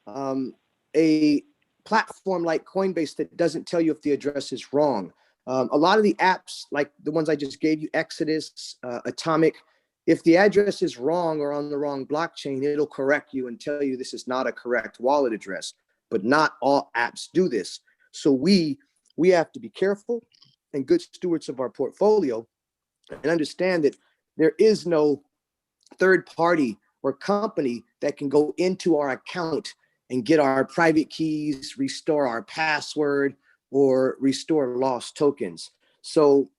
um, a platform like Coinbase that doesn't tell you if the address is wrong. A lot of the apps, like the ones I just gave you, Exodus, Atomic, if the address is wrong or on the wrong blockchain, it'll correct you and tell you this is not a correct wallet address. But not all apps do this. So we have to be careful and good stewards of our portfolio and understand that there is no third party or company that can go into our account and get our private keys, restore our password, or restore lost tokens. So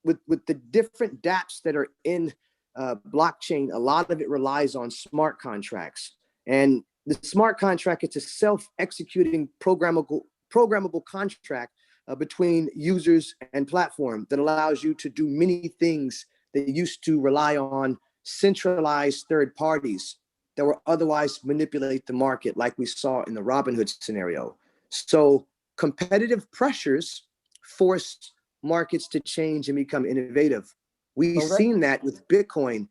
with the different dApps that are in blockchain, a lot of it relies on smart contracts. And the smart contract, it's a self-executing programmable contract between users and platform that allows you to do many things that used to rely on centralized third parties that will otherwise manipulate the market, like we saw in the Robinhood scenario. So competitive pressures force markets to change and become innovative. We've seen that with Bitcoin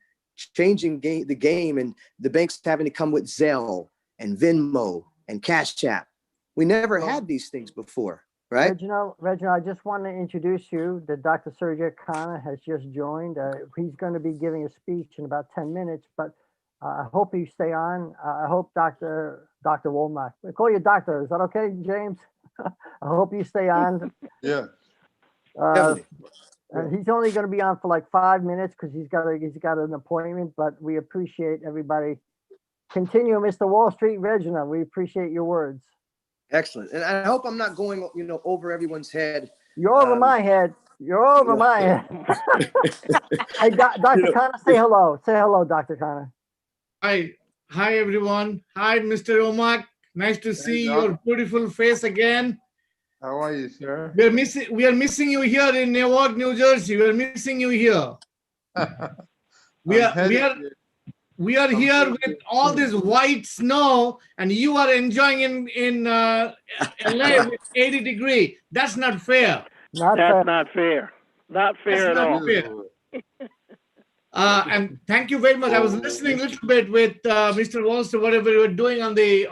changing the game, and the banks having to come with Zelle and Venmo and Cash App. We never had these things before, right? Reginald, I just want to introduce you that Dr. Surajit Khanna has just joined. He's going to be giving a speech in about 10 minutes, but I hope you stay on. I hope Dr. Womack, I call you doctor. Is that okay, James? I hope you stay on. Yeah. He's only going to be on for like 5 minutes because he's got an appointment, but we appreciate everybody. Continue, Mr. Wall Street. Reginald, we appreciate your words. Excellent. And I hope I'm not going, over everyone's head. You're over my head. You're over my head. Hey, Dr. Khanna, say hello. Say hello, Dr. Khanna. Hi, everyone. Hi, Mr. Womack. Nice to see your beautiful face again. How are you, sir? We are missing you here in Newark, New Jersey. We are missing you here. We are here with all this white snow, and you are enjoying in LA with 80 degrees. That's not fair. That's not fair. Not fair at all. And thank you very much. I was listening a little bit with Mr. Walster, whatever you were doing on the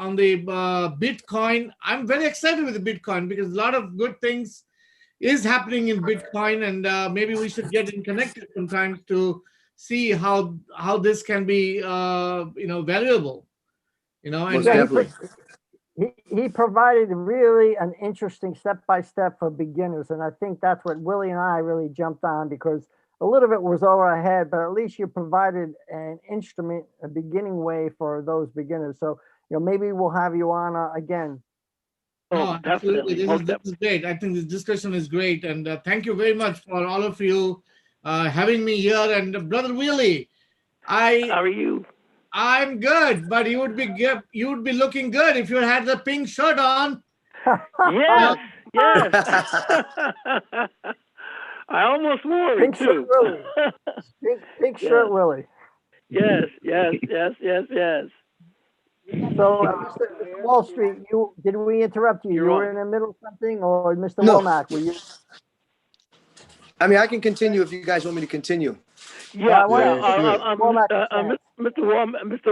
Bitcoin. I'm very excited with the Bitcoin because a lot of good things is happening in Bitcoin, and maybe we should get connected sometimes to see how this can be valuable. He provided really an interesting step-by-step for beginners, and I think that's what Willie and I really jumped on, because a little bit was over our head, but at least you provided an instrument, a beginning way for those beginners. So maybe we'll have you on again. Oh, absolutely. This is great. I think this discussion is great, and thank you very much for all of you having me here. And Brother Willie, how are you? I'm good, but you would be looking good if you had the pink shirt on. Yes, yes. I almost wore it pink too. Shirt, Willie. Pink shirt, Willie. Yes, yes, yes, yes, yes. So, Mr. Wall Street, did we interrupt you? You were in the middle of something, or Mr. No. Womack, were you? I mean, I can continue if you guys want me to continue. Yeah, Mr.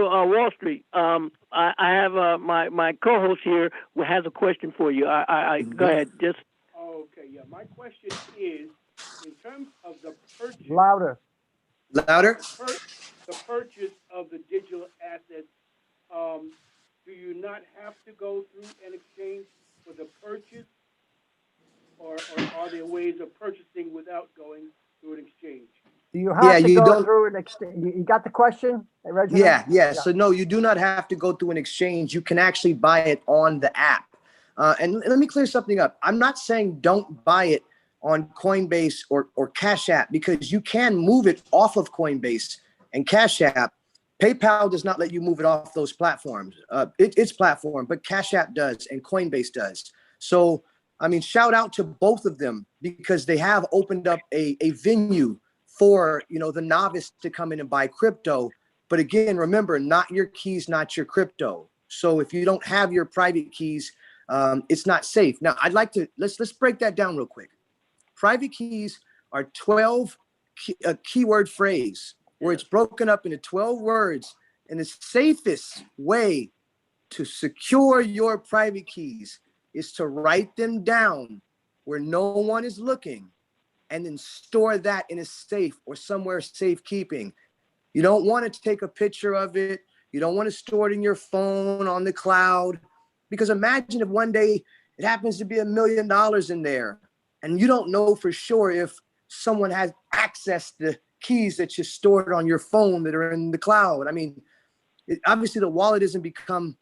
Wall Street. I have my co-host here who has a question for you. Go ahead. Just. Okay. Yeah. My question is, in terms of the purchase. Louder. Louder. The purchase of the digital assets. Do you not have to go through an exchange for the purchase, or are there ways of purchasing without going through an exchange? Do you have to go through an exchange? You got the question, Reginald? Yeah. So no, you do not have to go through an exchange. You can actually buy it on the app. And let me clear something up. I'm not saying don't buy it on Coinbase or Cash App, because you can move it off of Coinbase and Cash App. PayPal does not let you move it off those platforms. It's platform, but Cash App does and Coinbase does. So, I mean, shout out to both of them, because they have opened up a venue for, the novice to come in and buy crypto. But again, remember, not your keys, not your crypto. So if you don't have your private keys, it's not safe. Now, I'd like to, let's break that down real quick. Private keys are 12 keyword phrase, where it's broken up into 12 words, and the safest way to secure your private keys is to write them down where no one is looking and then store that in a safe or somewhere safekeeping. You don't want to take a picture of it. You don't want to store it in your phone on the cloud, because imagine if one day it happens to be $1 million in there and you don't know for sure if someone has access to the keys that you stored on your phone that are in the cloud. I mean, obviously the wallet doesn't become,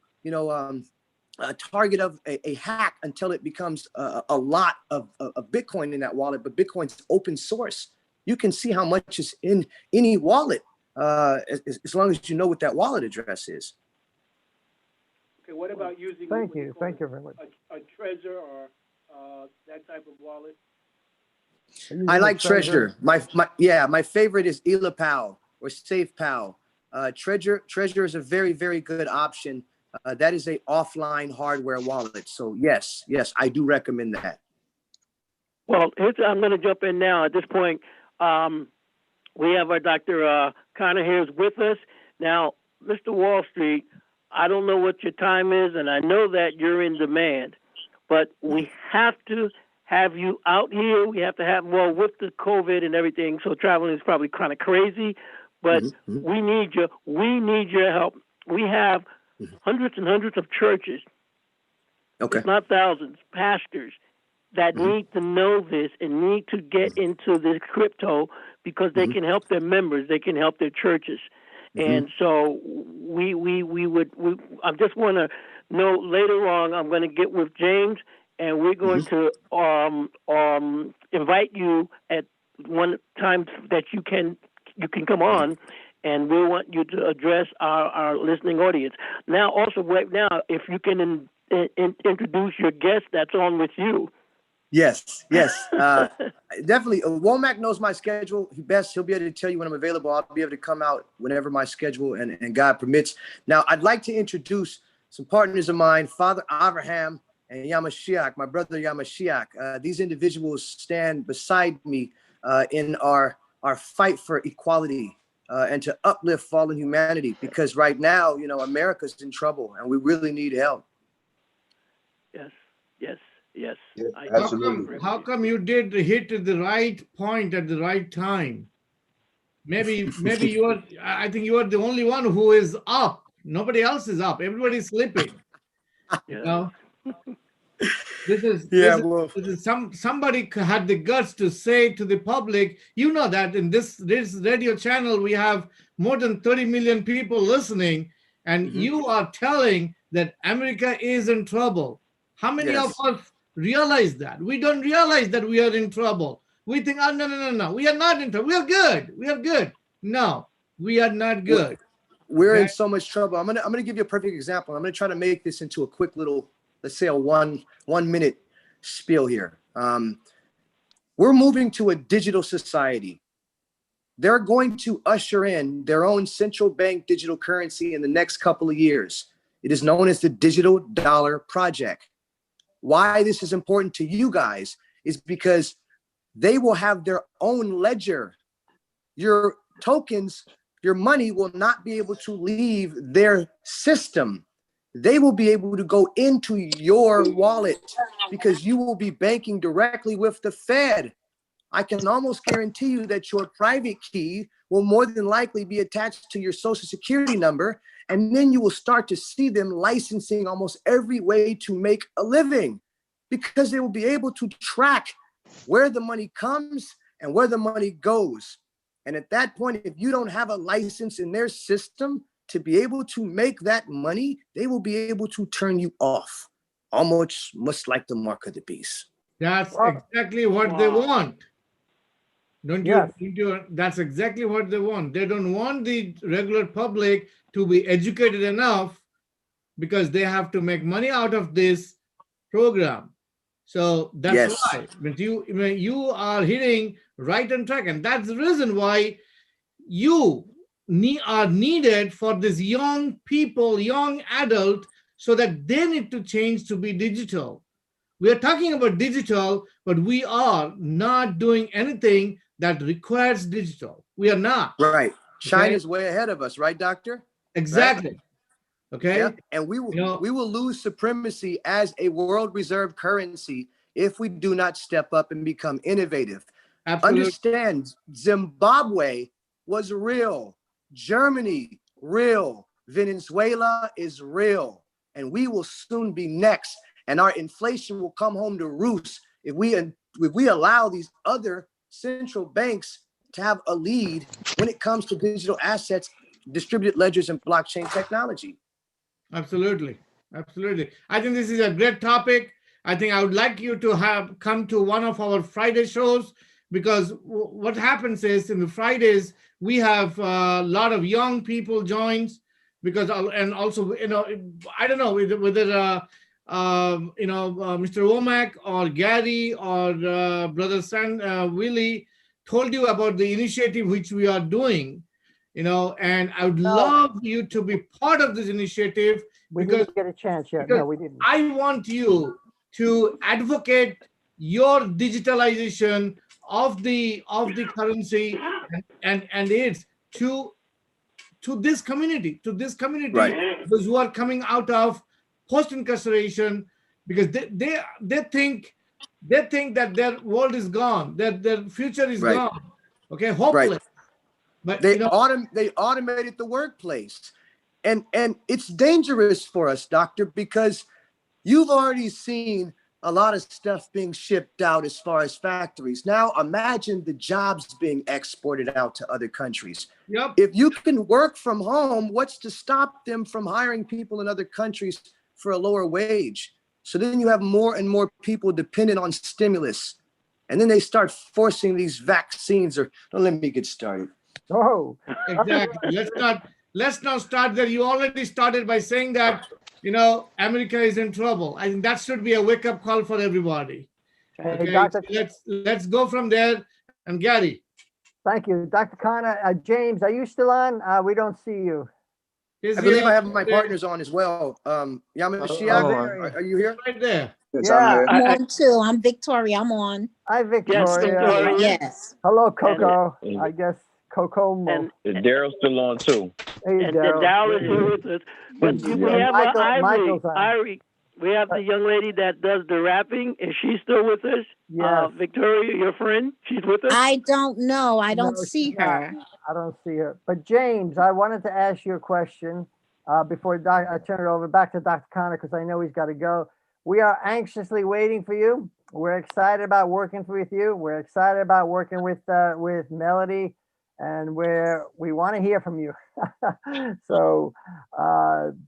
a target of a hack until it becomes a lot of Bitcoin in that wallet. But Bitcoin's open source. You can see how much is in any wallet as long as you know what that wallet address is. Okay, what about using? Thank you very much. A Trezor or that type of wallet? I like Trezor. My favorite is ElaPal or SafePal. Trezor is a very, very good option. That is a offline hardware wallet. So yes, I do recommend that. Well, I'm going to jump in now. At this point, we have our Dr. Khanna here with us. Now, Mr. Wall Street, I don't know what your time is, and I know that you're in demand, but we have to have you out here. We have to have, well, with the COVID and everything, so traveling is probably kind of crazy, but we need you. We need your help. We have hundreds and hundreds of churches, if not thousands, pastors that need to know this and need to get into this crypto because they can help their members, they can help their churches. And so we I just want to know later on, I'm going to get with James and we're going to invite you at one time that you can come on, and we want you to address our listening audience. Now, also right now, if you can introduce your guest that's on with you. Yes. Definitely. Womack knows my schedule best. He'll be able to tell you when I'm available. I'll be able to come out whenever my schedule and God permits. Now, I'd like to introduce some partners of mine, Father Abraham and Yamashiach, my brother Yamashiach. These individuals stand beside me in our fight for equality and to uplift fallen humanity, because right now, America's in trouble and we really need help. Yes. Absolutely. How come you did hit the right point at the right time? Maybe I think you are the only one who is up. Nobody else is up. Everybody's sleeping. This is somebody had the guts to say to the public, that in this radio channel we have more than 30 million people listening, and you are telling that America is in trouble. How many of us realize that? We don't realize that we are in trouble. We think, oh, no, we are not in trouble. We are good. No, we are not good. We're in so much trouble. I'm gonna give you a perfect example. I'm gonna try to make this into a quick little, let's say a one minute spiel here. We're moving to a digital society. They're going to usher in their own central bank digital currency in the next couple of years. It is known as the Digital Dollar Project. Why this is important to you guys is because they will have their own ledger. Your tokens, your money will not be able to leave their system. They will be able to go into your wallet because you will be banking directly with the Fed. I can almost guarantee you that your private key will more than likely be attached to your social security number. And then you will start to see them licensing almost every way to make a living, because they will be able to track where the money comes and where the money goes. And at that point, if you don't have a license in their system to be able to make that money, they will be able to turn you off, almost much like the mark of the beast. That's exactly what they want. Don't you? That's exactly what they want. They don't want the regular public to be educated enough, because they have to make money out of this program. So that's why when you are hitting right on track, and that's the reason why you are needed for this young people, young adult, so that they need to change to be digital. We are talking about digital, but we are not doing anything that requires digital. We are not. Right. China's way ahead of us, right, doctor? Exactly. Okay. Yep. And we will lose supremacy as a world reserve currency if we do not step up and become innovative. Absolutely. Understand, Zimbabwe was real. Germany, real. Venezuela is real. And we will soon be next. And our inflation will come home to roost if we allow these other central banks to have a lead when it comes to digital assets, distributed ledgers, and blockchain technology. Absolutely. Absolutely. I think this is a great topic. I think I would like you to have come to one of our Friday shows, because what happens is in the Fridays, we have a lot of young people joins, because, and also, I don't know whether Mr. Womack or Gary or Brother Willie told you about the initiative which we are doing, and I would love you to be part of this initiative. We didn't get a chance yet. No, we didn't. I want you to advocate your digitalization of the currency and it's to this community, Right. those who are coming out of post incarceration, because they think that their world is gone, that their future is Right. gone. Okay, hopeless. Right. But they automated the workplace, and it's dangerous for us, doctor, because you've already seen a lot of stuff being shipped out as far as factories. Now imagine the jobs being exported out to other countries. Yep. If you can work from home, what's to stop them from hiring people in other countries for a lower wage? So then you have more and more people dependent on stimulus. And then they start forcing these vaccines, or don't let me get started. Oh, Exactly. Let's not start there. You already started by saying that, America is in trouble. I think that should be a wake-up call for everybody. hey, Okay, Dr. let's go from there. And Gary, Thank you. Dr. Khanna, James, are you still on? We don't see you. is I believe here. I have my partners on as well. Yamashiach, Oh, are you here? Right there. Yes, Yeah. I'm here. I'm on too. I'm Victoria. I'm on. Hi, Victoria. Victoria. Yes. Hello, Coco. I guess Coco. And Daryl's still on too. Hey, and Daryl. Dallas here with us. But we have Michael's on. Ivory. We have the young lady that does the rapping. Is she still with us? Yes. Victoria, your friend, she's with us? I don't know. I don't No, see she's not. her. I don't see her. But James, I wanted to ask you a question before I turn it over back to Dr. Khanna, because I know he's got to go. We are anxiously waiting for you. We're excited about working with you. We're excited about working with Melody, and we want to hear from you. So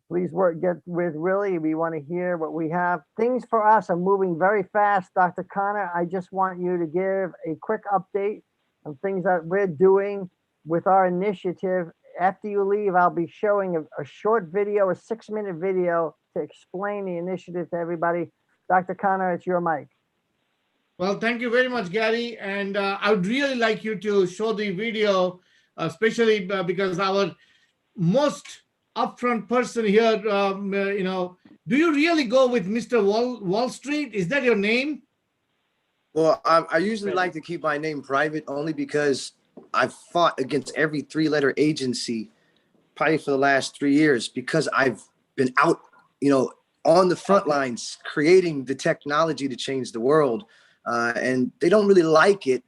please get with Willie. We want to hear what we have. Things for us are moving very fast. Dr. Khanna, I just want you to give a quick update on things that we're doing with our initiative. After you leave, I'll be showing a short video, a 6-minute video to explain the initiative to everybody. Dr. Khanna, it's your mic. Well, thank you very much, Gary. And I would really like you to show the video, especially because our most upfront person here, do you really go with Mr. Wall Street? Is that your name? Well, I usually like to keep my name private, only because I've fought against every 3-letter agency probably for the last 3 years, because I've been out, on the front lines creating the technology to change the world. And they don't really like it.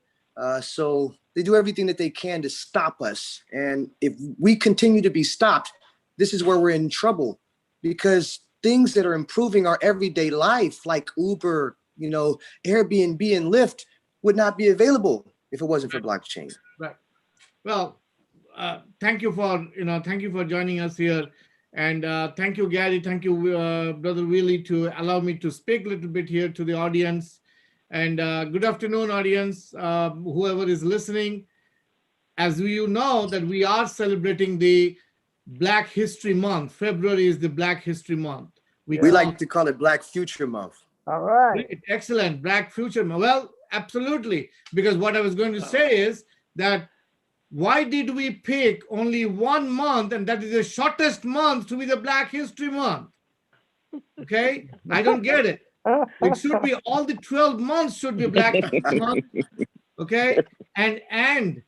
So they do everything that they can to stop us. And if we continue to be stopped, this is where we're in trouble, because things that are improving our everyday life, like Uber, Airbnb and Lyft, would not be available if it wasn't for blockchain. Right. Well, thank you for joining us here. And thank you, Gary. Thank you, Brother Willie, to allow me to speak a little bit here to the audience. And good afternoon, audience, whoever is listening. As you know, that we are celebrating the Black History Month. February is the Black History Month. We like to call it Black Future Month. All right. Excellent. Black Future Month. Well, absolutely. Because what I was going to say is that why did we pick only 1 month, and that is the shortest month, to be the Black History Month? Okay? I don't get it. It should be all the 12 months should be Black History Month. Okay? And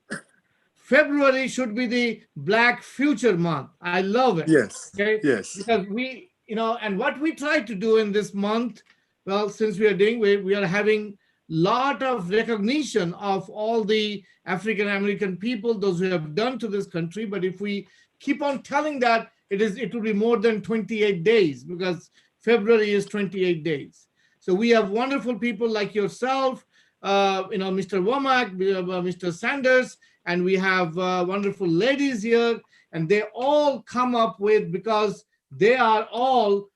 February should be the Black Future Month. I love it. Yes. Okay. Yes. Because we, and what we try to do in this month, well, since we are doing, we are having lot of recognition of all the African American people, those who have done to this country. But if we keep on telling that, it will be more than 28 days, because February is 28 days. So we have wonderful people like yourself, Mr. Womack, Mr. Sanders, and we have wonderful ladies here, and they all come up with, because they are all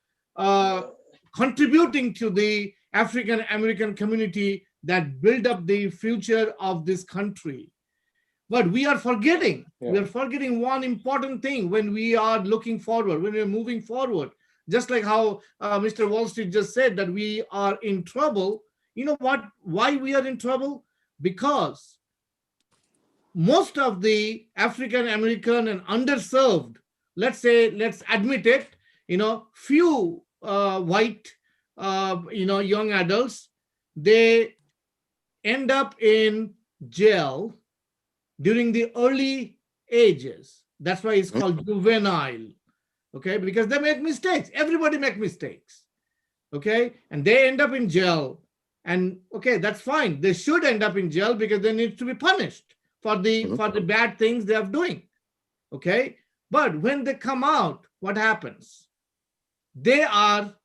contributing to the African American community that build up the future of this country. But we are forgetting, one important thing when we are looking forward, when we're moving forward. Just like how Mr. Wall Street just said that we are in trouble. You know what? Why we are in trouble? Because most of the African American and underserved, let's admit it, few white, young adults, they end up in jail during the early ages. That's why it's called juvenile. Okay, because they make mistakes. Everybody make mistakes. Okay, and they end up in jail. And okay, that's fine. They should end up in jail because they need to be punished for the bad things they are doing. Okay, but when they come out, what happens? They are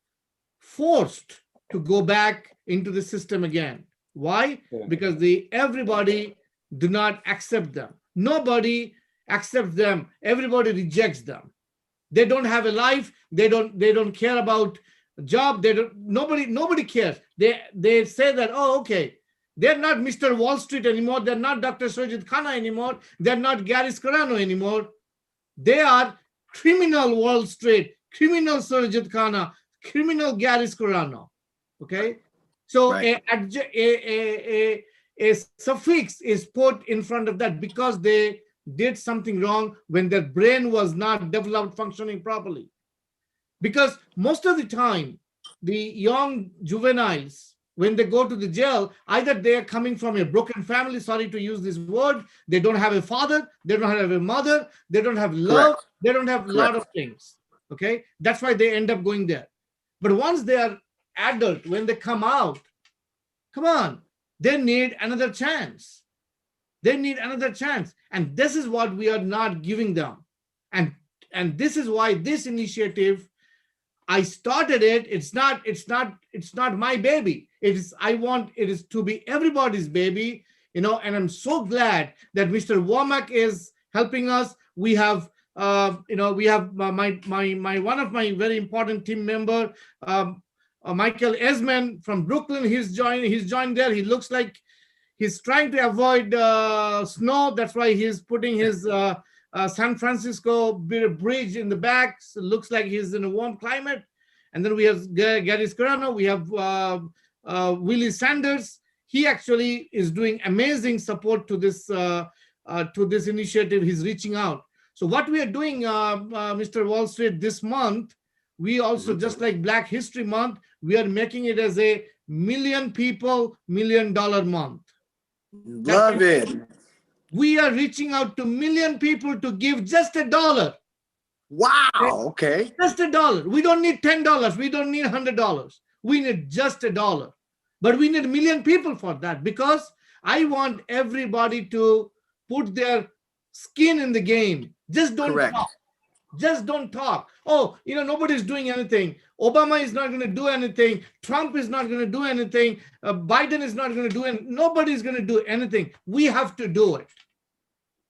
forced to go back into the system again. Why? Because everybody do not accept them. Nobody accepts them. Everybody rejects them. They don't have a life. They don't care about a job. Nobody cares. They say that, oh, okay, they're not Mr. Wall Street anymore. They're not Dr. Surajit Khanna anymore. They're not Gary Scarano anymore. They are criminal Wall Street, criminal Surajit Khanna, criminal Gary Scarano. Okay, so right. a suffix is put in front of that because they did something wrong when their brain was not developed, functioning properly. Because most of the time, the young juveniles, when they go to the jail, either they are coming from a broken family, sorry to use this word, they don't have a father, they don't have a mother, they don't have love, correct. They don't have a lot of things. Okay, that's why they end up going there. But once they are adult, when they come out, come on, they need another chance. They need another chance. And this is what we are not giving them. And this is why this initiative, I started it. It's not my baby. It is to be everybody's baby, and I'm so glad that Mr. Womack is helping us. We have my one of my very important team member, Michael Esmond from Brooklyn. He's joined there. He looks like he's trying to avoid snow. That's why he's putting his San Francisco bridge in the back. So it looks like he's in a warm climate. And then we have Gary Scarano. We have Willie Sanders. He actually is doing amazing support to this initiative. He's reaching out. So what we are doing, Mr. Wall Street, this month, we also, just like Black History Month, we are making it as a million people, $1 million month. Love it. We are reaching out to 1 million people to give just $1. Wow. Okay. Just $1. We don't need $10. We don't need $100. We need just $1. But we need 1 million people for that, because I want everybody to put their skin in the game. Just don't correct. Talk. Just don't talk. Oh, nobody's doing anything. Obama is not going to do anything. Trump is not going to do anything. Biden is not going to do anything. Nobody's going to do anything. We have to do it.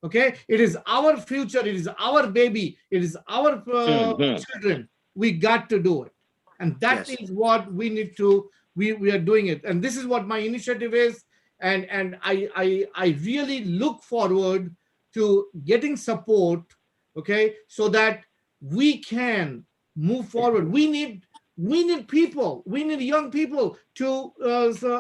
Okay? It is our future. It is our baby. It is our children. We got to do it. And that is what we need to, we are doing it. And this is what my initiative is. And I really look forward to getting support, okay, so that we can move forward. We need people. We need young people to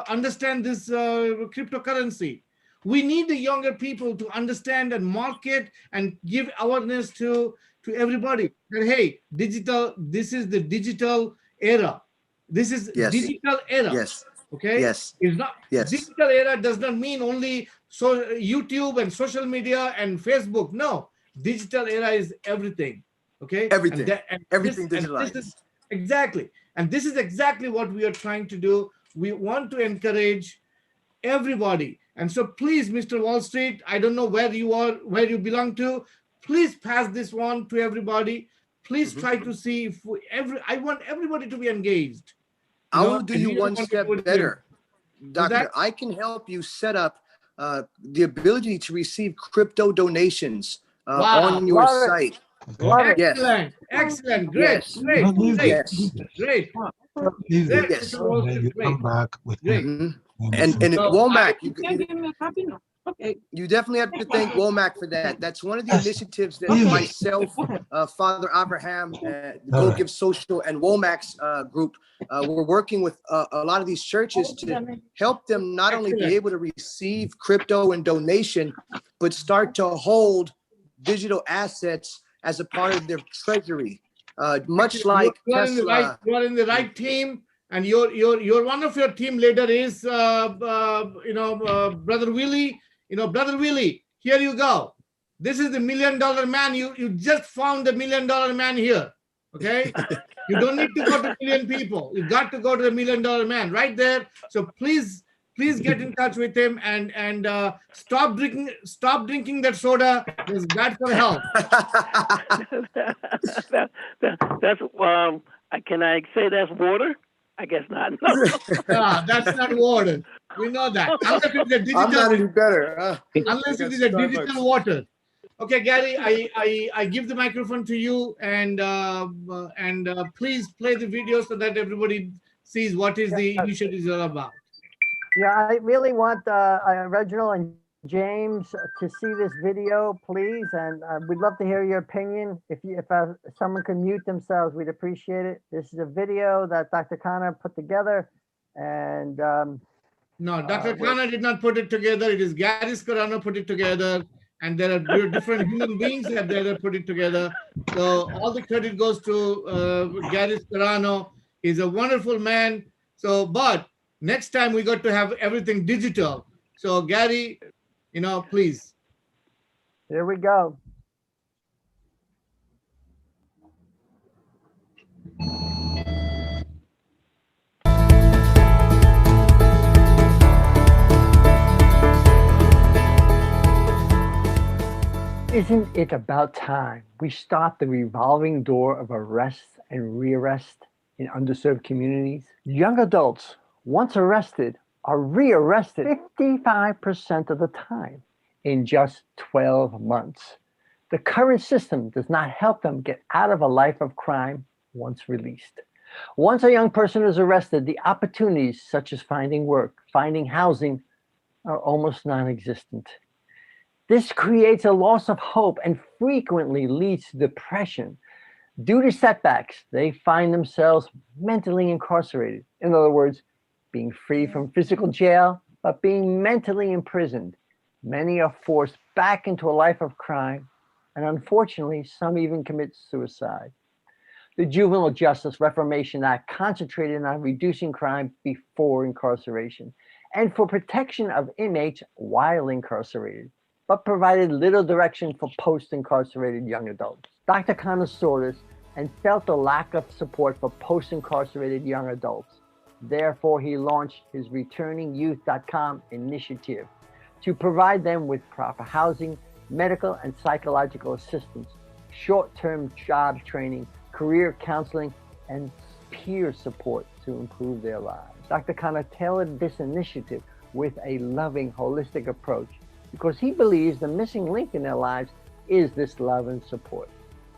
understand this cryptocurrency. We need the younger people to understand and market and give awareness to everybody that, hey, this is the digital era. This is digital era. Yes. Okay. Yes. It's not. Yes. Digital era does not mean only so YouTube and social media and Facebook. No, digital era is everything. Okay, Everything. and Everything this digitalized. is exactly, and this is exactly what we are trying to do. We want to encourage everybody, and so please, Mr. Wall Street, I don't know where you are, where you belong to. Please pass this on to everybody. Please Mhm. try to see if I want everybody to be engaged. I will do you really one want step everybody to better, that? Doctor. I can help you set up the ability to receive crypto donations Wow. on your Love it. site. Love it. Yes. Excellent, excellent, great, Yes. great, great, Yes. great, Leave great, this. Yes. Mr. Wall And then Street, you great, come back with great. Mhm. and And So Womack, Okay. you definitely have to thank Womack for that. That's one of the Yes. initiatives that Yes. myself, Father Abraham, Go Alright. Give Social, and Womack's group, we're working with a lot of these churches to help them not only be Excellent. able to receive crypto and donation, but start to hold digital assets as a part of their treasury. Much like you are in the right, Tesla. you are in the right team, and you're one of your team leader is Brother Willie. Brother Willie, here you go. This is the $1 million man. You just found the $1 million man here. Okay, you don't need to go to million people. You got to go to the $1 million man right there. So please get in touch with him and stop drinking that soda. It's bad for health. That's can I say that's water? I guess not. No. That's not water. We know that. Unless it's a digital, I'm not any better. unless it is a digital water. Okay, Gary, I give the microphone to you, and please play the video so that everybody sees what is the initiative all about. Yeah, I really want Reginald and James to see this video, please, and we'd love to hear your opinion. If someone can mute themselves, we'd appreciate it. This is a video that Dr. Khanna put together, and No, Dr. Khanna did not put it together. It is Gary Scarano put it together, and there are different human beings that they have put it together. So all the credit goes to Gary Scarano. He's a wonderful man. So, but next time we got to have everything digital. So Gary, please. here we go. Isn't it about time we stop the revolving door of arrest and rearrest in underserved communities? Young adults, once arrested, are rearrested 55% of the time in just 12 months. The current system does not help them get out of a life of crime once released. Once a young person is arrested, the opportunities such as finding work, finding housing are almost non-existent. This creates a loss of hope and frequently leads to depression. Due to setbacks, they find themselves mentally incarcerated. In other words, being free from physical jail, but being mentally imprisoned. Many are forced back into a life of crime, and unfortunately, some even commit suicide. The Juvenile Justice Reformation Act concentrated on reducing crime before incarceration and for protection of inmates while incarcerated, but provided little direction for post-incarcerated young adults. Dr. Khanna saw this and felt the lack of support for post-incarcerated young adults. Therefore, he launched his ReturningYouth.com initiative to provide them with proper housing, medical and psychological assistance, short-term job training, career counseling, and peer support to improve their lives. Dr. Khanna tailored this initiative with a loving, holistic approach because he believes the missing link in their lives is this love and support.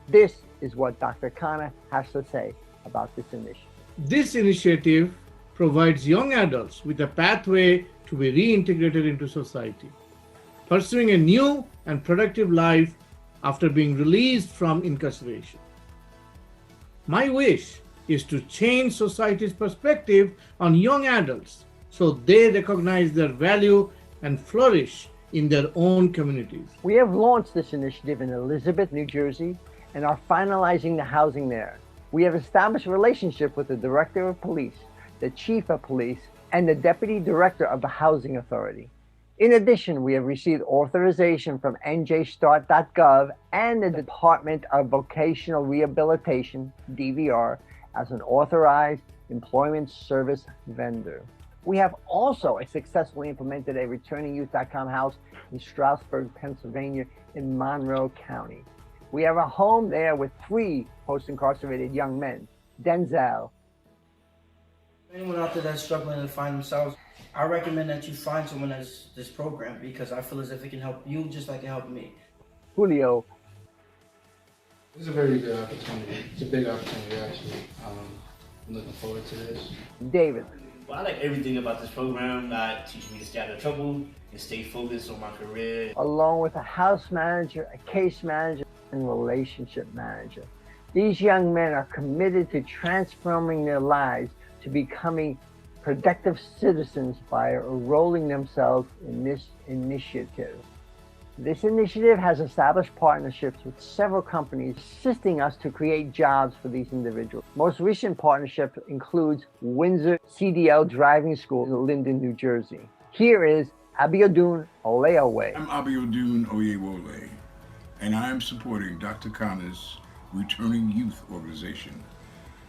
This is what Dr. Khanna has to say about this initiative. This initiative provides young adults with a pathway to be reintegrated into society, pursuing a new and productive life after being released from incarceration. My wish is to change society's perspective on young adults so they recognize their value and flourish in their own communities. We have launched this initiative in Elizabeth, New Jersey, and are finalizing the housing there. We have established a relationship with the Director of Police, the Chief of Police, and the Deputy Director of the Housing Authority. In addition, we have received authorization from njstart.gov and the Department of Vocational Rehabilitation, DVR, as an authorized employment service vendor. We have also successfully implemented a returningyouth.com house in Strasburg, Pennsylvania, in Monroe County. We have a home there with 3 post-incarcerated young men. Denzel. Anyone out there that's struggling to find themselves, I recommend that you find someone that's this program because I feel as if it can help you just like it helped me. Julio. This is a very good opportunity. It's a big opportunity, actually. I'm looking forward to this. David. Well, I like everything about this program. That teaches me to stay out of trouble and stay focused on my career. Along with a house manager, a case manager, and relationship manager. These young men are committed to transforming their lives to becoming productive citizens by enrolling themselves in this initiative. This initiative has established partnerships with several companies assisting us to create jobs for these individuals. Most recent partnership includes Windsor CDL Driving School in Linden, New Jersey. Here is Abiodun Oleawe. I'm Abiodun Oyewole, and I am supporting Dr. Khanna's Returning Youth organization.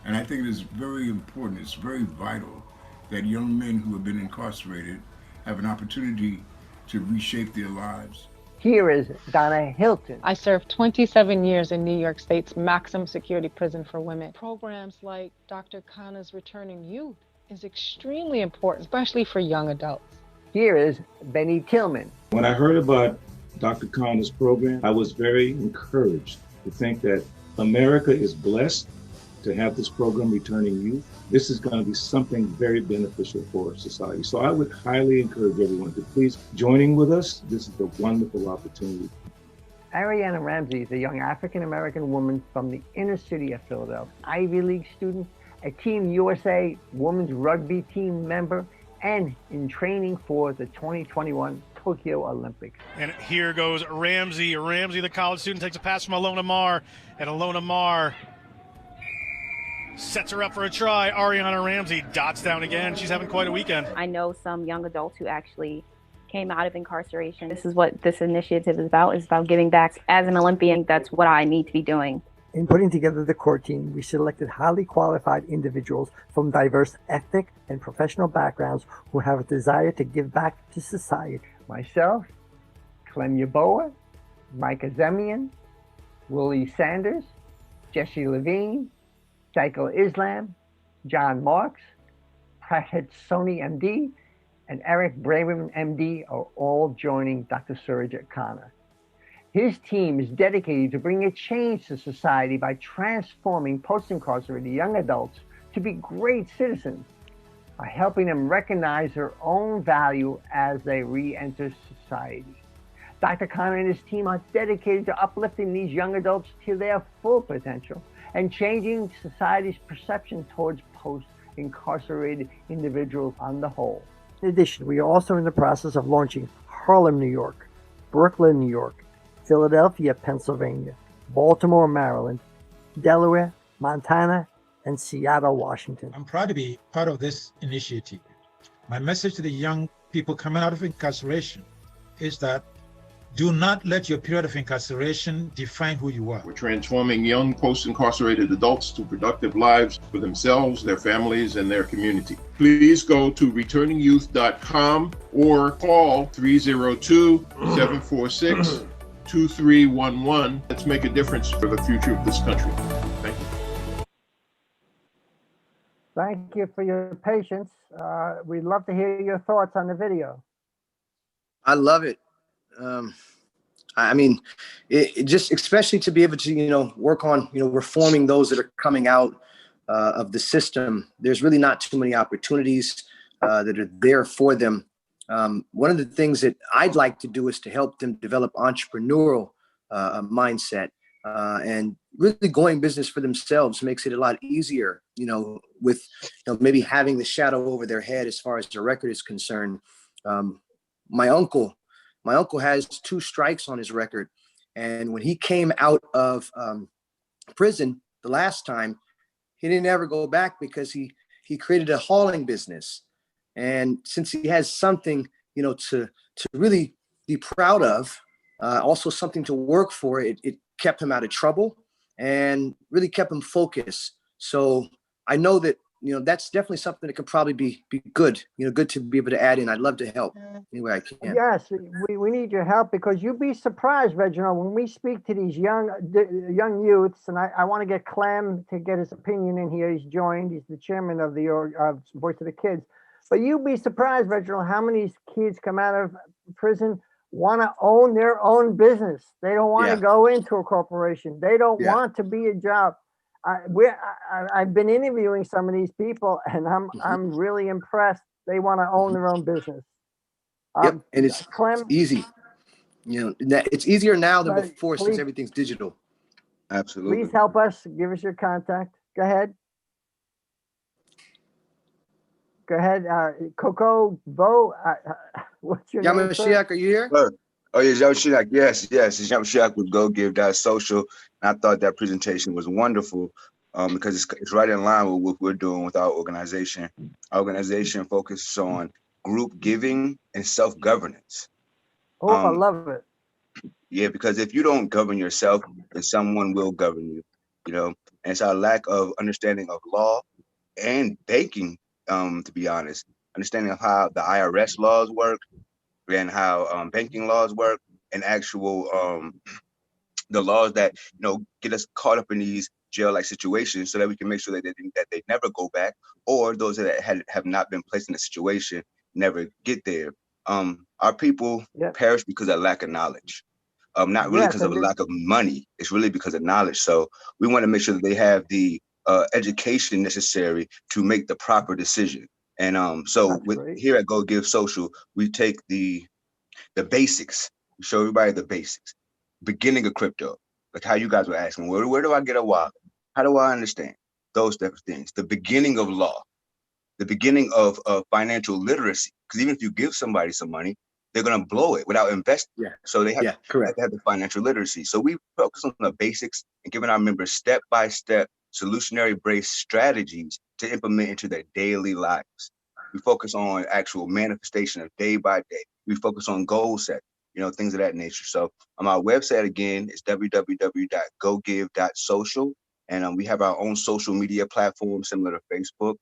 And I think it is very important, it's very vital that young men who have been incarcerated have an opportunity to reshape their lives. Here is Donna Hilton. I served 27 years in New York State's maximum security prison for women. Programs like Dr. Khanna's Returning Youth is extremely important, especially for young adults. Here is Benny Tillman. When I heard about Dr. Khanna's program, I was very encouraged to think that America is blessed to have this program, Returning Youth. This is going to be something very beneficial for society. So I would highly encourage everyone to please joining with us. This is a wonderful opportunity. Ariana Ramsey is a young African-American woman from the inner city of Philadelphia, Ivy League student, a Team USA women's rugby team member, and in training for the 2021 Tokyo Olympics. And here goes Ramsey. Ramsey, the college student, takes a pass from Alona Mar, and Alona Mar sets her up for a try. Ariana Ramsey dots down again. She's having quite a weekend. I know some young adults who actually came out of incarceration. This is what this initiative is about giving back. As an Olympian, that's what I need to be doing. In putting together the core team, we selected highly qualified individuals from diverse ethnic and professional backgrounds who have a desire to give back to society. Myself, Clem Yaboa, Micah Zemian, Willie Sanders, Jesse Levine, Saiko Islam, John Marks, Prahet Soni MD, and Eric Brayman MD are all joining Dr. Surajit Khanna. His team is dedicated to bring a change to society by transforming post-incarcerated young adults to be great citizens by helping them recognize their own value as they re-enter society. Dr. Khanna and his team are dedicated to uplifting these young adults to their full potential and changing society's perception towards post-incarcerated individuals on the whole. In addition, we are also in the process of launching Harlem, New York, Brooklyn, New York, Philadelphia, Pennsylvania, Baltimore, Maryland, Delaware, Montana, and Seattle, Washington. I'm proud to be part of this initiative. My message to the young people coming out of incarceration is that do not let your period of incarceration define who you are. We're transforming young post-incarcerated adults to productive lives for themselves, their families, and their community. Please go to returningyouth.com or call 302-746-2311. Let's make a difference for the future of this country. Thank you. Thank you for your patience. We'd love to hear your thoughts on the video. I love it. I mean, it just, especially to be able to, work on, reforming those that are coming out of the system. There's really not too many opportunities that are there for them. One of the things that I'd like to do is to help them develop entrepreneurial mindset and really going business for themselves makes it a lot easier, with maybe having the shadow over their head as far as the record is concerned. My uncle has 2 strikes on his record. And when he came out of prison the last time, he didn't ever go back because he created a hauling business. And since he has something, to really be proud of. Also something to work for. It kept him out of trouble and really kept him focused. So I know that, that's definitely something that could probably be good, good to be able to add in. I'd love to help any way I can. Yes, we need your help, because you'd be surprised, Reginald, when we speak to these young youths, and I want to get Clem to get his opinion in here. He's joined. He's the chairman of the Voice of the Kids. But you'd be surprised, Reginald, how many kids come out of prison want to own their own business. They don't want to go into a corporation. They don't want to be a job. I've been interviewing some of these people, and I'm really impressed. They want to own their own business. Yep, and it's easy. It's easier now than before, since please, everything's digital. Absolutely. Please help us. Give us your contact. Go ahead. Go ahead, Coco Bo. What's your name? Yamashiach, are you here? Oh, yes, Yamashiach. Yes. It's Yamashiach with GoGive.social. And I thought that presentation was wonderful because it's right in line with what we're doing with our organization. Our organization focuses on group giving and self-governance. Oh, I love it. Yeah, because if you don't govern yourself, then someone will govern you, and it's our lack of understanding of law and banking, to be honest, understanding of how the IRS laws work and how banking laws work, and actual the laws that get us caught up in these jail-like situations, so that we can make sure that they never go back, or those that have not been placed in a situation never get there. Our people perish because of lack of knowledge. Not really because of a lack of money. It's really because of knowledge. So we want to make sure that they have the education necessary to make the proper decision. And here at Go Give Social, we take the basics. We show everybody the basics. Beginning of crypto, like how you guys were asking, where do I get a wallet? How do I understand those type of things? The beginning of law, the beginning of financial literacy. Because even if you give somebody some money, they're going to blow it without investing. Yeah. So they have to have the financial literacy. So we focus on the basics and giving our members step-by-step solutionary-based strategies to implement into their daily lives. We focus on actual manifestation of day by day. We focus on goal set, things of that nature. So on our website, again, is www.gogive.social. And we have our own social media platform similar to Facebook.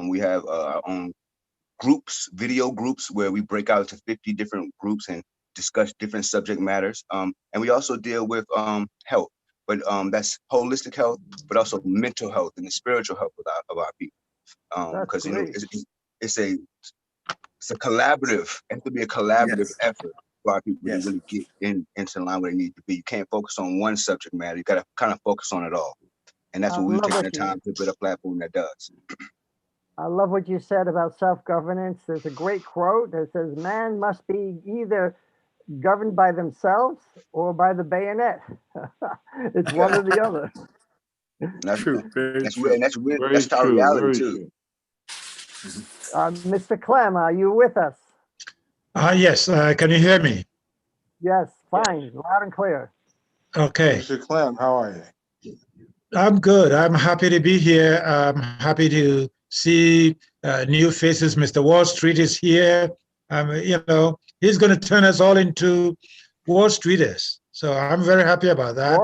We have our own groups, video groups, where we break out into 50 different groups and discuss different subject matters. And we also deal with health, but that's holistic health, but also mental health and the spiritual health of our people. Because it's a collaborative. It has to be a collaborative effort for our people to really get into line where they need to be. You can't focus on one subject matter. You got to kind of focus on it all. And that's what we've taken the time to build a platform that does. I love what you said about self-governance. There's a great quote that says, man must be either governed by themselves or by the bayonet. It's one or the other. That's true. That's true. That's our reality too. Mr. Clem, are you with us? Yes. Can you hear me? Yes, fine. Loud and clear. Okay. Mr. Clem, how are you? I'm good. I'm happy to be here. I'm happy to see new faces. Mr. Wall Street is here. He's going to turn us all into Wall Streeters. So I'm very happy about that.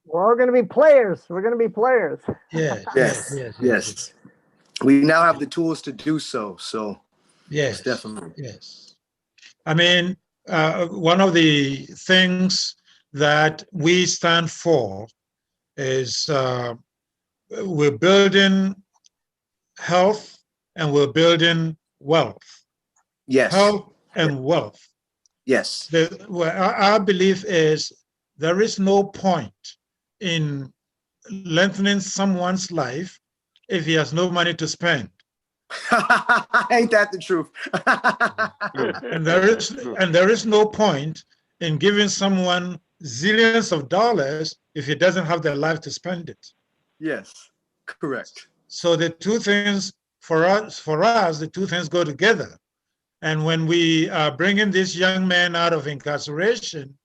We're all going to be players. We're going to be players. Yes. We now have the tools to do so. So yes, definitely. Yes. I mean, one of the things that we stand for is we're building health and we're building wealth. Yes. Health and wealth. Yes. Our belief is there is no point in lengthening someone's life if he has no money to spend. Ain't that the truth? and there is no point in giving someone zillions of dollars if he doesn't have the life to spend it. Yes, correct. So the two things for us, the two things go together. And when we are bringing this young man out of incarceration,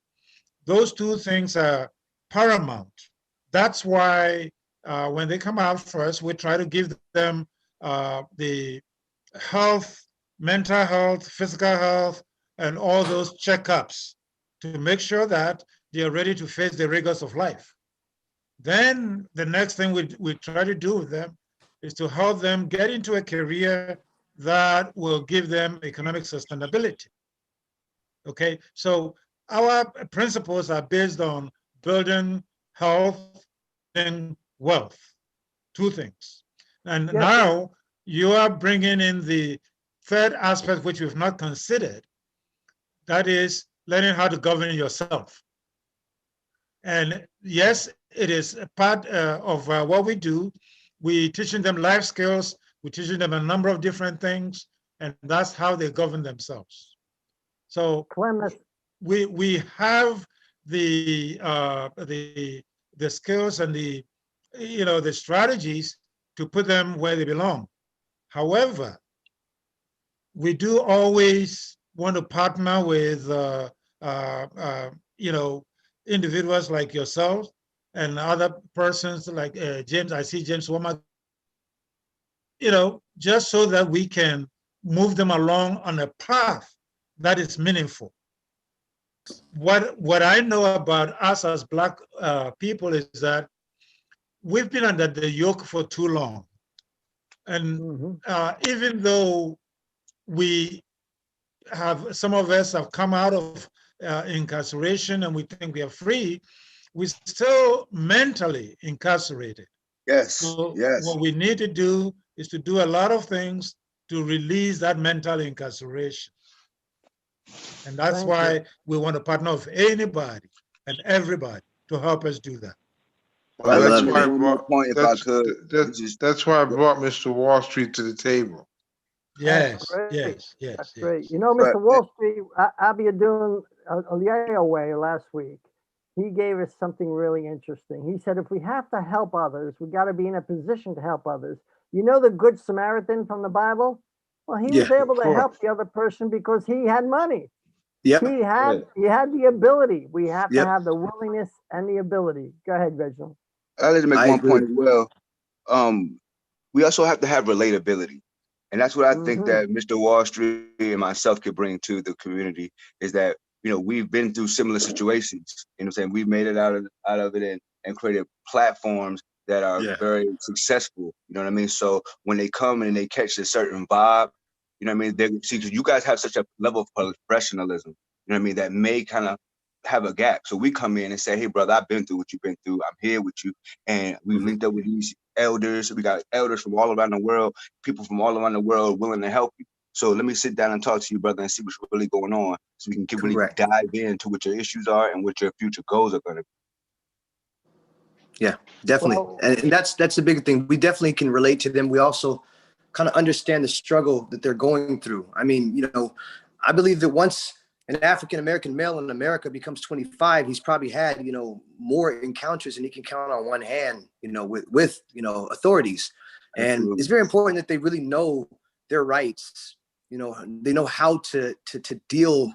those two things are paramount. That's why when they come out first, we try to give them the health mental health, physical health, and all those checkups to make sure that they are ready to face the rigors of life. Then the next thing we try to do with them is to help them get into a career that will give them economic sustainability. Okay, so our principles are based on building health and wealth, two things. And now you are bringing in the third aspect, which we've not considered, that is learning how to govern yourself. And yes, it is a part of what we do. We teaching them life skills, we're teaching them a number of different things, and that's how they govern themselves. So we have the skills and the strategies to put them where they belong. However, we do always want to partner with individuals like yourself and other persons like James. I see James Woma. Just so that we can move them along on a path that is meaningful. What I know about us as Black people is that we've been under the yoke for too long. And even though some of us have come out of incarceration and we think we are free, we're still mentally incarcerated. Yes. So yes. What we need to do is to do a lot of things to release that mental incarceration. And that's why we want to partner with anybody and everybody to help us do that. Well, that's why I brought, that's why I brought Mr. Wall Street to the table. Yes, That's yes. great. You know, Mr. Wall Street, Abiodun Oliawe last week, he gave us something really interesting. He said, if we have to help others, we got to be in a position to help others. You know the Good Samaritan from the Bible? Well, he was able to help the other person because he had money. Yep. He had the ability. We have to have the willingness and the ability. Go ahead, Reginald. I'd like to make one point as well. We also have to have relatability. And that's what I think that Mr. Wall Street and myself could bring to the community is that, we've been through similar situations. You know what I'm saying? We've made it out of it and created platforms that are very successful. You know what I mean? So when they come and they catch a certain vibe, you know what I mean? Because you guys have such a level of professionalism, you know what I mean, that may kind of have a gap. So we come in and say, hey, brother, I've been through what you've been through. I'm here with you. And we linked up with these elders. We got elders from all around the world, people from all around the world willing to help you. So let me sit down and talk to you, brother, and see what's really going on so we can really dive into what your issues are and what your future goals are going to be. Yeah, definitely. And that's the big thing. We definitely can relate to them. We also kind of understand the struggle that they're going through. I mean, I believe that once an African-American male in America becomes 25, he's probably had, more encounters than he can count on one hand, with authorities. And it's very important that they really know their rights. They know how to deal,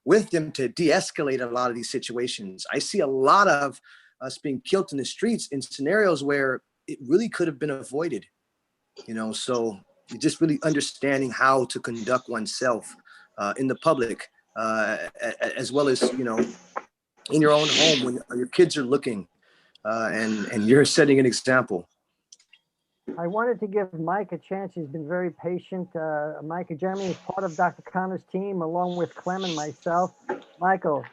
with them, to de-escalate a lot of these situations. I see a lot of us being killed in the streets in scenarios where it really could have been avoided. So just really understanding how to conduct oneself in the public, as well as, in your own home when your kids are looking and you're setting an example. I wanted to give Mike a chance. He's been very patient. Mike Jeremy is part of Dr. Connor's team, along with Clem and myself. Michael,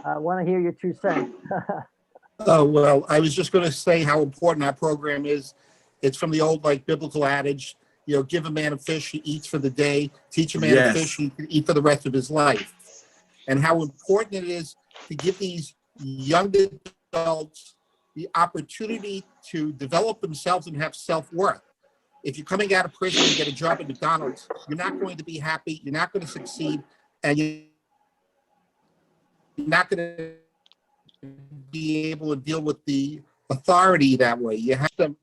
I want to hear your 2 cents. Oh, well, I was just going to say how important our program is. It's from the old, biblical adage, give a man a fish, he eats for the day. Teach a man a fish, he can eat for the rest of his life. And how important it is to give these young adults the opportunity to develop themselves and have self-worth. If you're coming out of prison and get a job at McDonald's, you're not going to be happy, you're not going to succeed, and you're not going to be able to deal with the authority that way. You have them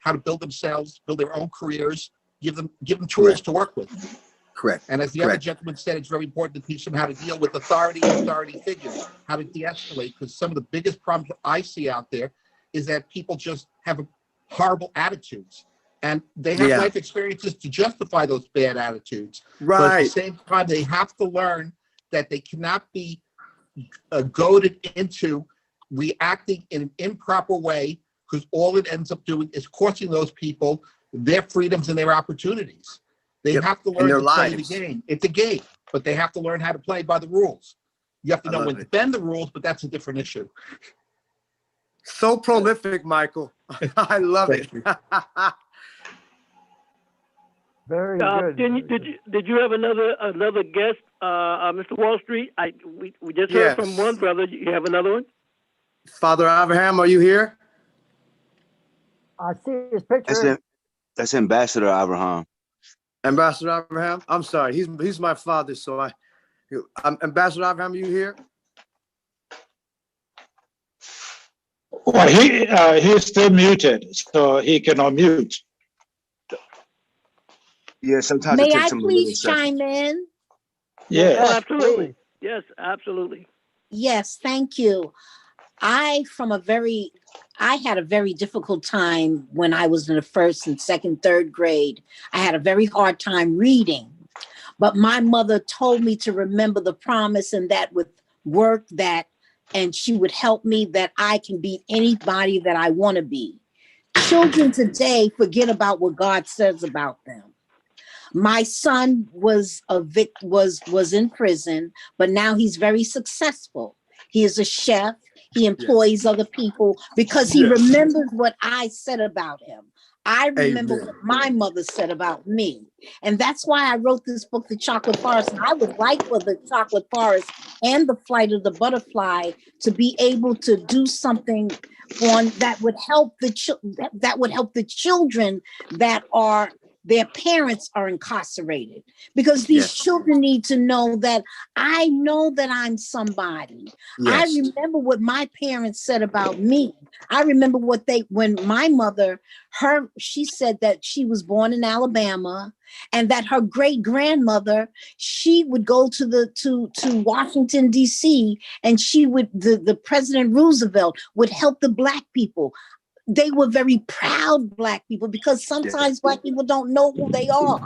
how to build themselves, build their own careers, give them tools to work with. Correct. And as the other gentleman said, it's very important to teach them how to deal with authority and authority figures, how to de-escalate, because some of the biggest problems I see out there is that people just have horrible attitudes. And they have Yeah. life experiences to justify those bad attitudes. But at the Right. same time, they have to learn that they cannot be goaded into reacting in an improper way, because all it ends up doing is costing those people their freedoms and their opportunities. They Yep. have to And learn their to play the lives. game. It's a game, but they have to learn how to play by the rules. You have to I know love when to it. bend the rules, but that's a different issue. So prolific, Michael. I love it. Thank you. Very good. Did you have another guest, Mr. Wall Street? We just heard from Yes. one brother. You have another one? Father Abraham, are you here? I see his picture. That's Ambassador Abraham. Ambassador Abraham? I'm sorry. He's my father, so Ambassador Abraham, are you here? Well, he's still muted, so he cannot mute. Yeah, sometimes it May I takes him a little please second. chime in? Yes. Oh, absolutely. Yes, absolutely. Yes, thank you. I had a very difficult time when I was in the first and second, third grade. I had a very hard time reading, but my mother told me to remember the promise and that with work and she would help me that I can be anybody that I want to be. Children today forget about what God says about them. My son was in prison, but now he's very successful. He is a chef. He employs other people because he remembers what I said about him. I remember what my mother said about me. And that's why I wrote this book, The Chocolate Forest. And I would like for The Chocolate Forest and The Flight of the Butterfly to be able to do something that would help the children that are their parents are incarcerated, because these children need to know that I know that I'm somebody. I remember what my parents said about me. I remember when my mother, she said that she was born in Alabama and that her great grandmother, she would go to Washington, D.C. and the President Roosevelt would help the Black people. They were very proud Black people because sometimes Black people don't know who they are.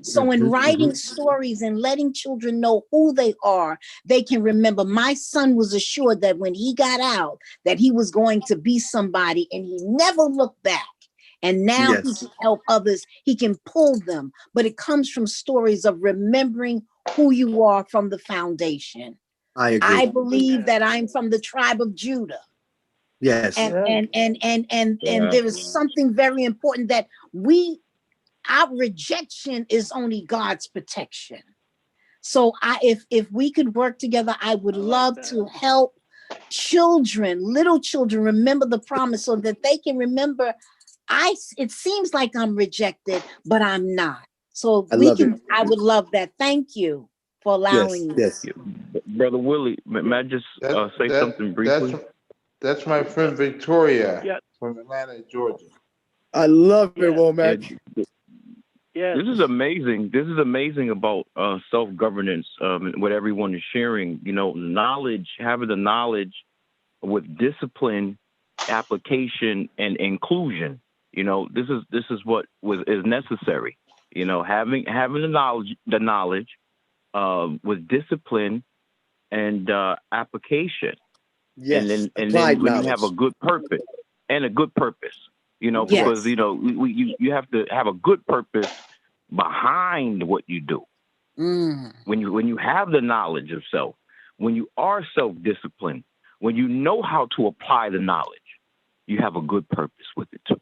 So in writing stories and letting children know who they are, they can remember. My son was assured that when he got out, that he was going to be somebody, and he never looked back. And now he can help others. He can pull them. But it comes from stories of remembering who you are from the foundation. I agree. I believe that I'm from the tribe of Judah. Yes. And there is something very important that our rejection is only God's protection. So if we could work together, I would love to help little children remember the promise so that they can remember it seems like I'm rejected, but I'm not. So I would love that. Thank you for allowing me. Yes. Brother Willie, may I just say something briefly? That's my friend Victoria from Atlanta, Georgia. I love it, Womack. Yeah. This is amazing. This is amazing about self-governance, what everyone is sharing. You know, having the knowledge with discipline, application, and inclusion. You know, this is what is necessary. You know, having the knowledge with discipline and application. Yes, and then when you have a good purpose, you know, because you know you have to have a good purpose behind what you do. When you have the knowledge of self, when you are self-disciplined, when you know how to apply the knowledge, you have a good purpose with it too.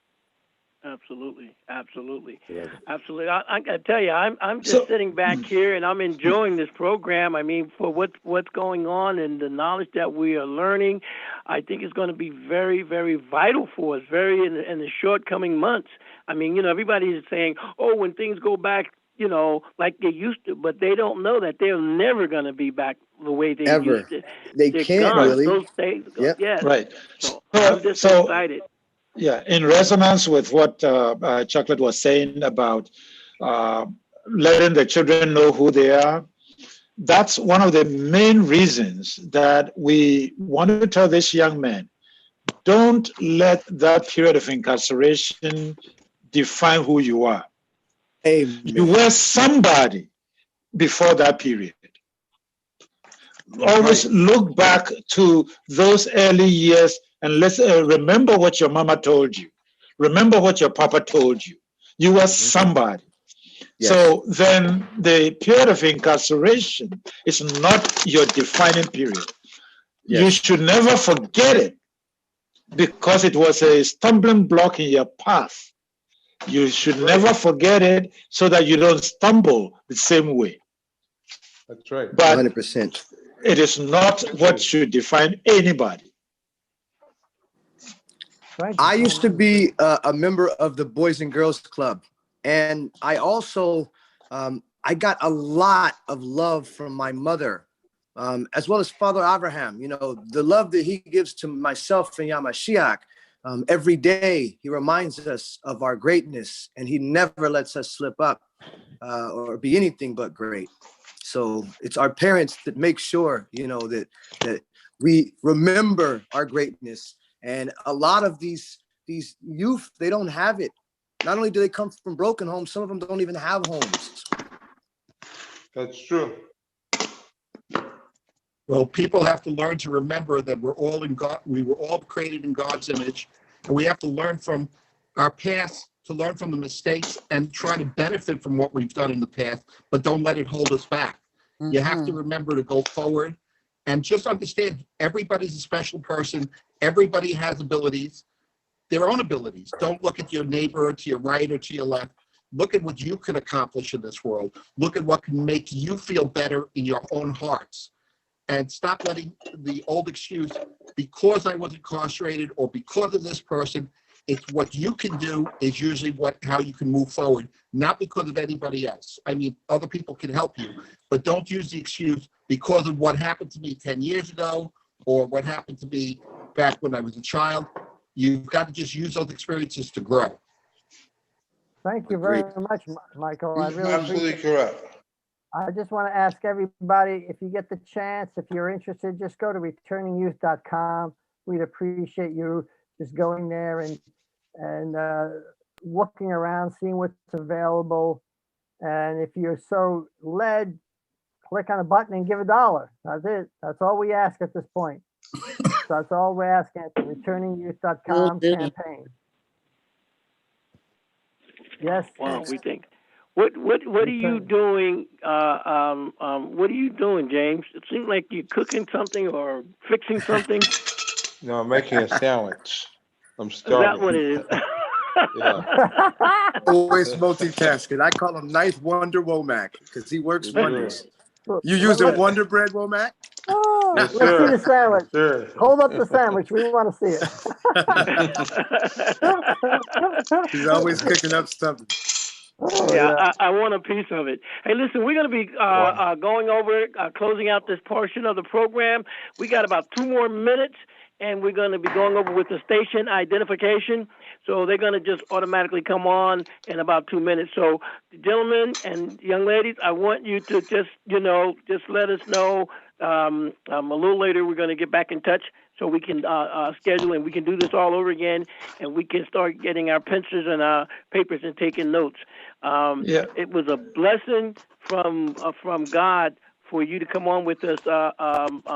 Absolutely. I got to tell you, I'm just sitting back here and I'm enjoying this program. I mean, for what's going on and the knowledge that we are learning, I think it's going to be very, very vital for us. In the short coming months. I mean, you know, everybody is saying, "Oh, when things go back, you know, like they used to," but they don't know that they're never going to be back the way they used to. They're can't gone. Really. Those days go. Yep. Yes. Right. So I'm just excited. Yeah, in resonance with what Chocolate was saying about letting the children know who they are, that's one of the main reasons that we want to tell this young man, don't let that period of incarceration define who you are. Amen. You were somebody before that period. Always look back to those early years and let's remember what your mama told you. Remember what your papa told you. You were somebody. Yes. So then the period of incarceration is not your defining period. Yes. You should never forget it because it was a stumbling block in your path. You should never forget it so that you don't stumble the same way. That's right. But 100%. it is not what should define anybody. I used to be a member of the Boys and Girls Club, and I also I got a lot of love from my mother, as well as Father Abraham. You know, the love that he gives to myself and Yamashiach. Every day he reminds us of our greatness, and he never lets us slip up or be anything but great. So it's our parents that make sure, you know, that we remember our greatness. And a lot of these youth, they don't have it. Not only do they come from broken homes, some of them don't even have homes. That's true. Well, people have to learn to remember that we're all in God. We were all created in God's image, and we have to learn from our past, to learn from the mistakes, and try to benefit from what we've done in the past, but don't let it hold us back. You have to remember to go forward, and just understand everybody's a special person. Everybody has abilities, their own abilities. Don't look at your neighbor to your right or to your left. Look at what you can accomplish in this world. Look at what can make you feel better in your own hearts. And stop letting the old excuse, because I was incarcerated or because of this person. It's what you can do is usually how you can move forward, not because of anybody else. I mean, other people can help you, but don't use the excuse because of what happened to me 10 years ago or what happened to me back when I was a child. You've got to just use those experiences to grow. Thank you very much, Michael. I really Absolutely correct. I just want to ask everybody, if you get the chance, if you're interested, just go to returningyouth.com. We'd appreciate you just going there and looking around, seeing what's available. And if you're so led, click on a button and give $1. That's it. That's all we ask at this point. So that's all we're asking at the returningyouth.com campaign. Yes. Wow, we think. What are you doing? What are you doing, James? It seems like you're cooking something or fixing something. No, I'm making a sandwich. I'm Is starving. that what it is? Yeah. Always multitasking. I call him Ninth Wonder Womack because he works wonders. You using Wonder Bread, Womack? Oh, Yes, let's see sir. the sandwich. Yes, sir. Hold up the sandwich. We want to see it. He's always cooking up something. Oh, yeah, I want a piece of it. Hey, listen, we're going to be going over, closing out this portion of the program. We got about 2 more minutes, and we're going to be going over with the station identification. So they're going to just automatically come on in about 2 minutes. So, gentlemen and young ladies, I want you to just let us know. A little later, we're going to get back in touch so we can schedule and we can do this all over again, and we can start getting our pencils and our papers and taking notes. It was a blessing from God for you to come on with us, Mr.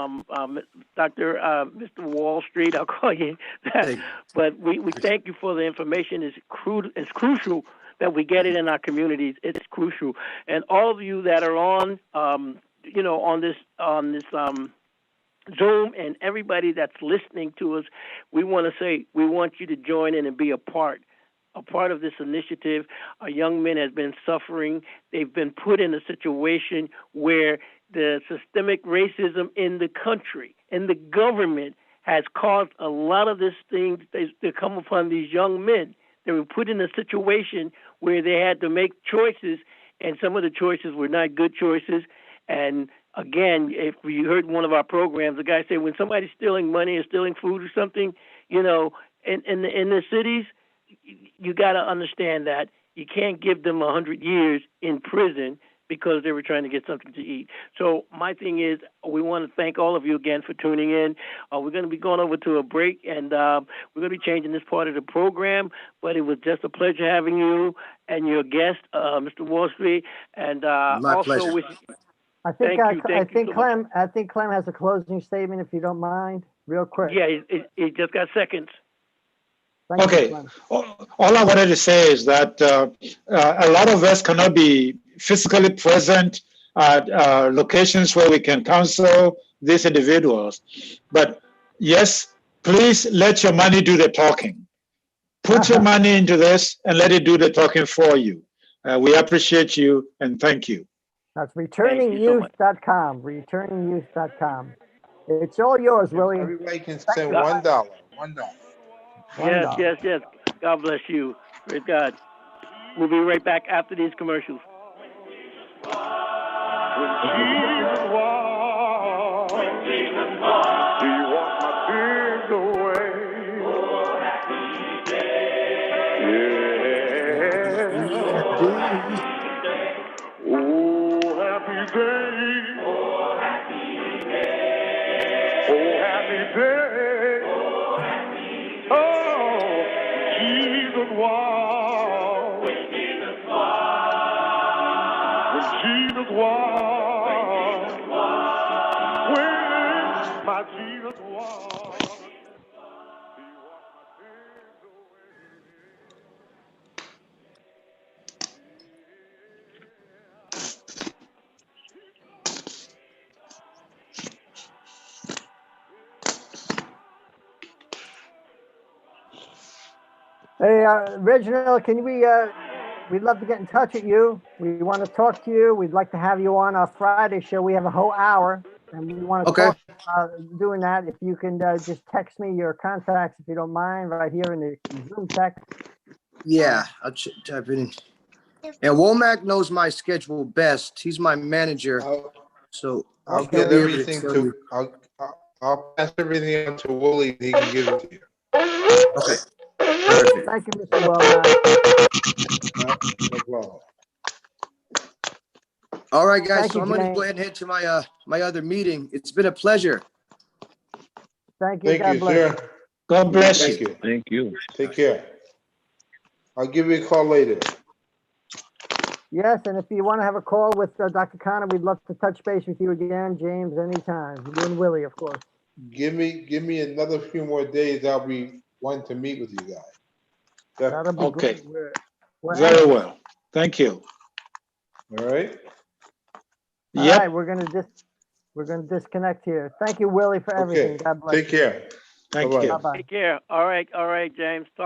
Wall Street. I'll call you that. But we thank you for the information. It's crucial that we get it in our communities. It's crucial, and all of you that are on, on this Zoom, and everybody that's listening to us, we want to say we want you to join in and be a part of this initiative. Our young men have been suffering. They've been put in a situation where the systemic racism in the country and the government has caused a lot of this thing to come upon these young men. They were put in a situation where they had to make choices, and some of the choices were not good choices. And again, if you heard one of our programs, the guy said when somebody's stealing money or stealing food or something, in the cities, you got to understand that you can't give them 100 years in prison because they were trying to get something to eat. So my thing is, we want to thank all of you again for tuning in. We're going to be going over to a break, and we're going to be changing this part of the program, but it was just a pleasure having you and your guest, Mr. Wall Street, and My also pleasure. I think thank you so much. I think Clem has a closing statement, if you don't mind, real quick. Yeah, he just got seconds. Thank you, Okay. Clem. All I wanted to say is that a lot of us cannot be physically present at locations where we can counsel these individuals. But yes, please let your money do the talking. Put your money into this and let it do the talking for you. We appreciate you and thank you. That's returningyouth.com. Returningyouth.com. It's all yours, Willie. Everybody can send $1. $1. Yes. God bless you. Praise God. We'll be right back after these commercials. Hey, Reginald, can we'd love to get in touch with you. We want to talk to you. We'd like to have you on our Friday show. We have a whole hour, and we want to talk doing that. If you can just text me your contacts, if you don't mind, right here in the Zoom text. Yeah, I'll type it in. And Womack knows my schedule best. He's my manager, so I'll get everything to. I'll pass everything on to Wooly. He can give it to you. Okay. Perfect. Thank you, Mr. Womack. No problem. All right, guys. Thank So you, I'm going to James. go ahead and head to my other meeting. It's been a pleasure. Thank you. Thank you, sir. God bless Thank you. you. Thank you. Take care. I'll give you a call later. Yes, and if you want to have a call with Dr. Khanna, we'd love to touch base with you again, James, anytime. You and Willie, of course. Give me another few more days. I'll be wanting to meet with you guys. That'll be Okay. great. We're Very anxious. well. Thank you. All right. All Yep. right, we're gonna disconnect here. Thank you, Willie, for everything. Okay. God bless. Take care. Thank Bye-bye. you. Bye-bye. Take care. All right, James. Talk